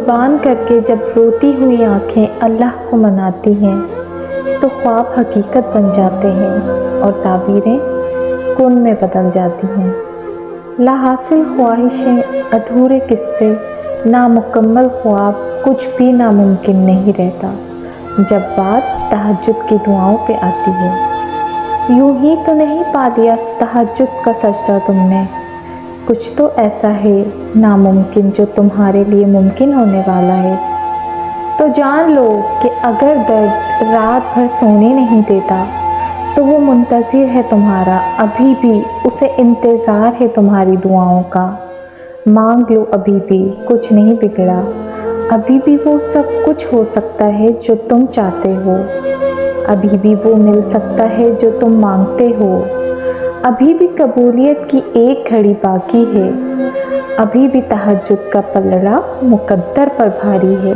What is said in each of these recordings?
قربان کر کے جب روتی ہوئی آنکھیں اللہ کو مناتی ہیں تو خواب حقیقت بن جاتے ہیں اور تعبیریں کن میں بدل جاتی ہیں۔ لا حاصل خواہشیں، ادھورے قصے، نامکمل خواب، کچھ بھی ناممکن نہیں رہتا جب بات تہجد کی دعاؤں پہ آتی ہے۔ یوں ہی تو نہیں پا لیا تہجد کا سجدہ تم نے، کچھ تو ایسا ہے ناممکن جو تمہارے لیے ممکن ہونے والا ہے۔ تو جان لو کہ اگر درد رات بھر سونے نہیں دیتا تو وہ منتظر ہے تمہارا، ابھی بھی اسے انتظار ہے تمہاری دعاؤں کا۔ مانگ لو، ابھی بھی کچھ نہیں بگڑا، ابھی بھی وہ سب کچھ ہو سکتا ہے جو تم چاہتے ہو، ابھی بھی وہ مل سکتا ہے جو تم مانگتے ہو، ابھی بھی قبولیت کی ایک گھڑی باقی ہے، ابھی بھی تہجد کا پلڑا مقدر پر بھاری ہے۔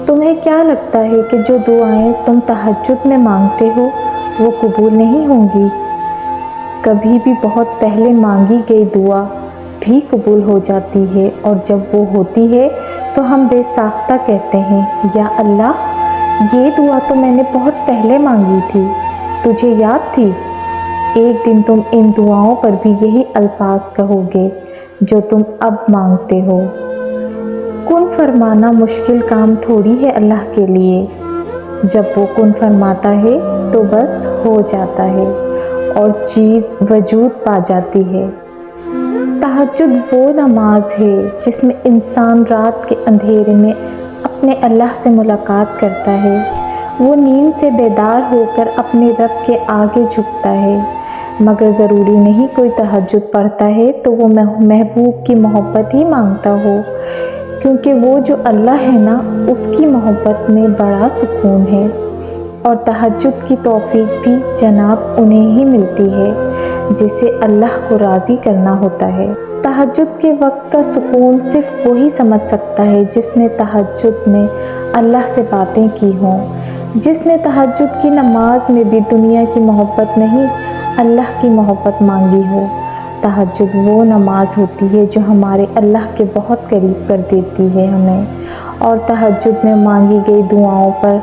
تمہیں کیا لگتا ہے کہ جو دعائیں تم تہجد میں مانگتے ہو وہ قبول نہیں ہوں گی؟ کبھی بھی بہت پہلے مانگی گئی دعا بھی قبول ہو جاتی ہے، اور جب وہ ہوتی ہے تو ہم بے ساختہ کہتے ہیں، یا اللہ یہ دعا تو میں نے بہت پہلے مانگی تھی، تجھے یاد تھی؟ ایک دن تم ان دعاؤں پر بھی یہی الفاظ کہو گے جو تم اب مانگتے ہو۔ کن فرمانا مشکل کام تھوڑی ہے اللہ کے لیے، جب وہ کن فرماتا ہے تو بس ہو جاتا ہے اور چیز وجود پا جاتی ہے۔ تہجد وہ نماز ہے جس میں انسان رات کے اندھیرے میں اپنے اللہ سے ملاقات کرتا ہے، وہ نیند سے بیدار ہو کر اپنے رب کے آگے جھکتا ہے۔ مگر ضروری نہیں کوئی تہجد پڑھتا ہے تو وہ محبوب کی محبت ہی مانگتا ہو، کیونکہ وہ جو اللہ ہے نا، اس کی محبت میں بڑا سکون ہے، اور تہجد کی توفیق بھی جناب انہیں ہی ملتی ہے جسے اللہ کو راضی کرنا ہوتا ہے۔ تہجد کے وقت کا سکون صرف وہی سمجھ سکتا ہے جس نے تہجد میں اللہ سے باتیں کی ہوں، جس نے تہجد کی نماز میں بھی دنیا کی محبت نہیں اللہ کی محبت مانگی ہو۔ تہجد وہ نماز ہوتی ہے جو ہمارے اللہ کے بہت قریب کر دیتی ہے ہمیں، اور تہجد میں مانگی گئی دعاؤں پر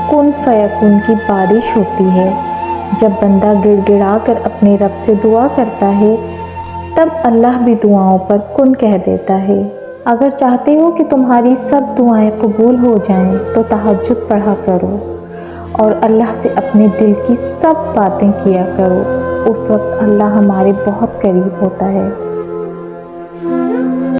کن فیکون کی بارش ہوتی ہے۔ جب بندہ گڑ گڑا کر اپنے رب سے دعا کرتا ہے تب اللہ بھی دعاؤں پر کن کہہ دیتا ہے۔ اگر چاہتے ہو کہ تمہاری سب دعائیں قبول ہو جائیں تو تہجد پڑھا کرو اور اللہ سے اپنے دل کی سب باتیں کیا کرو، اس وقت اللہ ہمارے بہت قریب ہوتا ہے۔